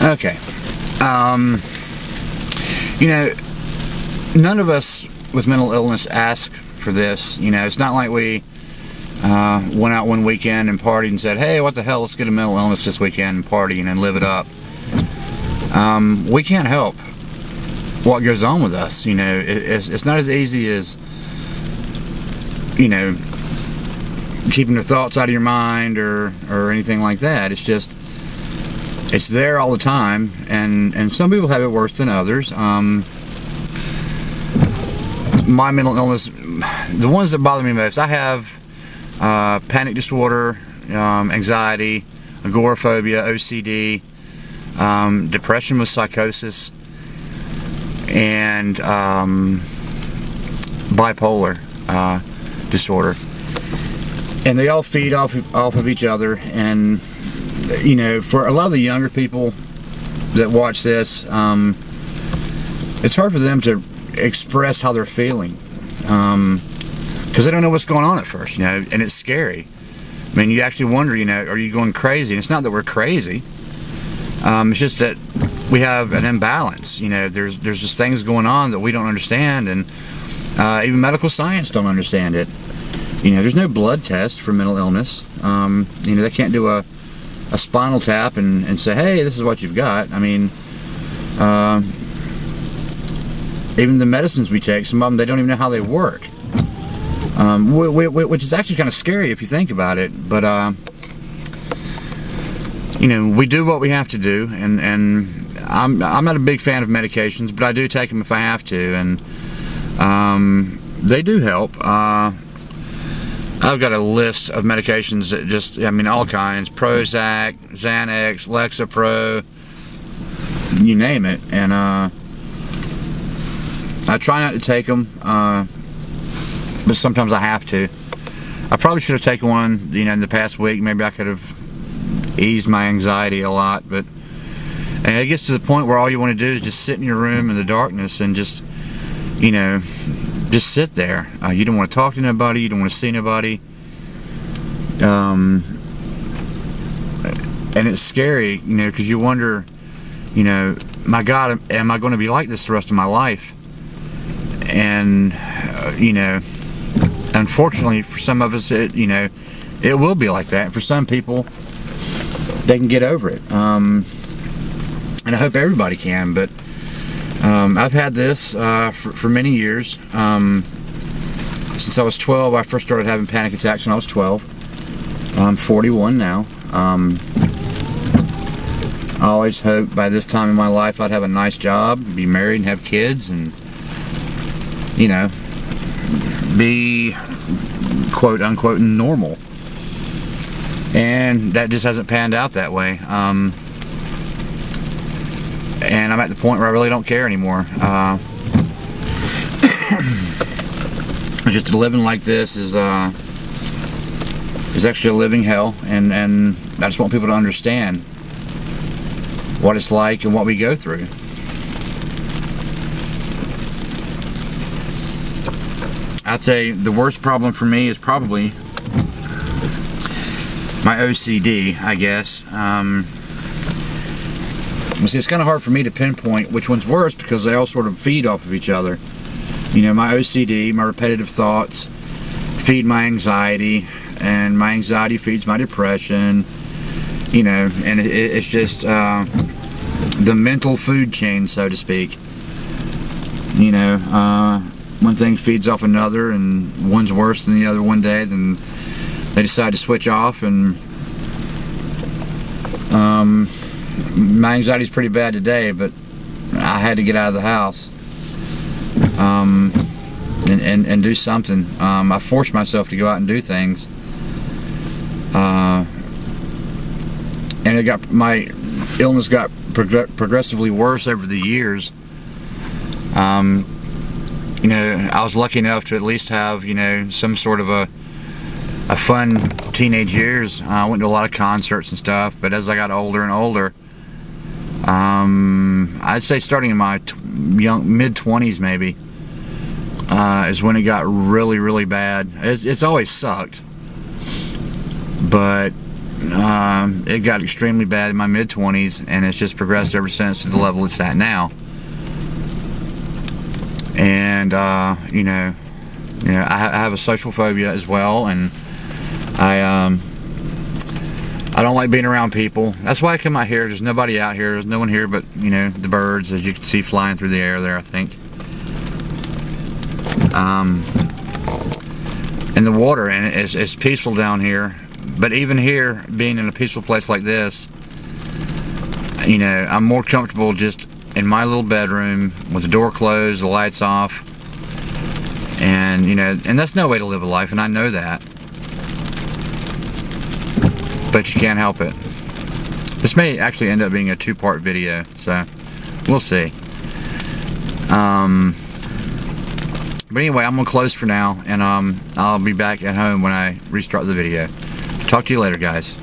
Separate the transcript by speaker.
Speaker 1: Okay. You know, none of us with mental illness ask for this. You know, it's not like we went out one weekend and partied and said, hey, what the hell, let's get a mental illness this weekend and party and live it up. We can't help what goes on with us. You know, it's not as easy as, you know, keeping your thoughts out of your mind or anything like that. It's just, it's there all the time, and some people have it worse than others. My mental illness, the ones that bother me most, I have panic disorder, anxiety, agoraphobia, OCD, depression with psychosis, and bipolar disorder. And they all feed off of each other. And you know, for a lot of the younger people that watch this, it's hard for them to express how they're feeling, because they don't know what's going on at first, you know, and it's scary. I mean, you actually wonder, you know, are you going crazy? And it's not that we're crazy. It's just that we have an imbalance. You know, there's just things going on that we don't understand, and even medical science don't understand it. You know, there's no blood test for mental illness. You know, they can't do a spinal tap and say, hey, this is what you've got. I mean, even the medicines we take, some of them, they don't even know how they work. Which is actually kind of scary if you think about it. But, you know, we do what we have to do, and I'm not a big fan of medications, but I do take them if I have to, and they do help. I've got a list of medications that just, I mean, all kinds: Prozac, Xanax, Lexapro, you name it. And I try not to take them, but sometimes I have to. I probably should have taken one, you know, in the past week. Maybe I could have eased my anxiety a lot, but and it gets to the point where all you want to do is just sit in your room in the darkness and just, you know, just sit there. You don't want to talk to nobody. You don't want to see nobody. And it's scary, you know, because you wonder, you know, my God, am I going to be like this the rest of my life? And you know, unfortunately for some of us, you know, it will be like that. For some people, they can get over it, and I hope everybody can. But I've had this for many years. Since I was 12, I first started having panic attacks when I was 12. I'm 41 now. I always hoped by this time in my life I'd have a nice job, be married, and have kids, and, you know, be quote unquote normal. And that just hasn't panned out that way. And I'm at the point where I really don't care anymore. Just living like this is actually a living hell, and I just want people to understand what it's like and what we go through. I'd say the worst problem for me is probably my OCD, I guess. See, it's kind of hard for me to pinpoint which one's worse because they all sort of feed off of each other. You know, my OCD, my repetitive thoughts, feed my anxiety, and my anxiety feeds my depression. You know, and it's just the mental food chain, so to speak. You know, one thing feeds off another, and one's worse than the other one day, then they decide to switch off, and my anxiety's pretty bad today, but I had to get out of the house and do something. I forced myself to go out and do things, and my illness got progressively worse over the years. You know, I was lucky enough to at least have, you know, some sort of a fun teenage years. I went to a lot of concerts and stuff, but as I got older and older, I'd say starting in my mid-20s maybe, is when it got really, really bad. It's always sucked, but it got extremely bad in my mid-20s, and it's just progressed ever since to the level it's at now. And you know, I have a social phobia as well, and I don't like being around people. That's why I come out here. There's nobody out here. There's no one here but, you know, the birds, as you can see flying through the air there, I think. And the water, and it's peaceful down here. But even here, being in a peaceful place like this, you know, I'm more comfortable just in my little bedroom with the door closed, the lights off, and, you know, and that's no way to live a life, and I know that. But you can't help it. This may actually end up being a 2-part video, so we'll see. But anyway, I'm gonna close for now, and I'll be back at home when I restart the video. Talk to you later, guys.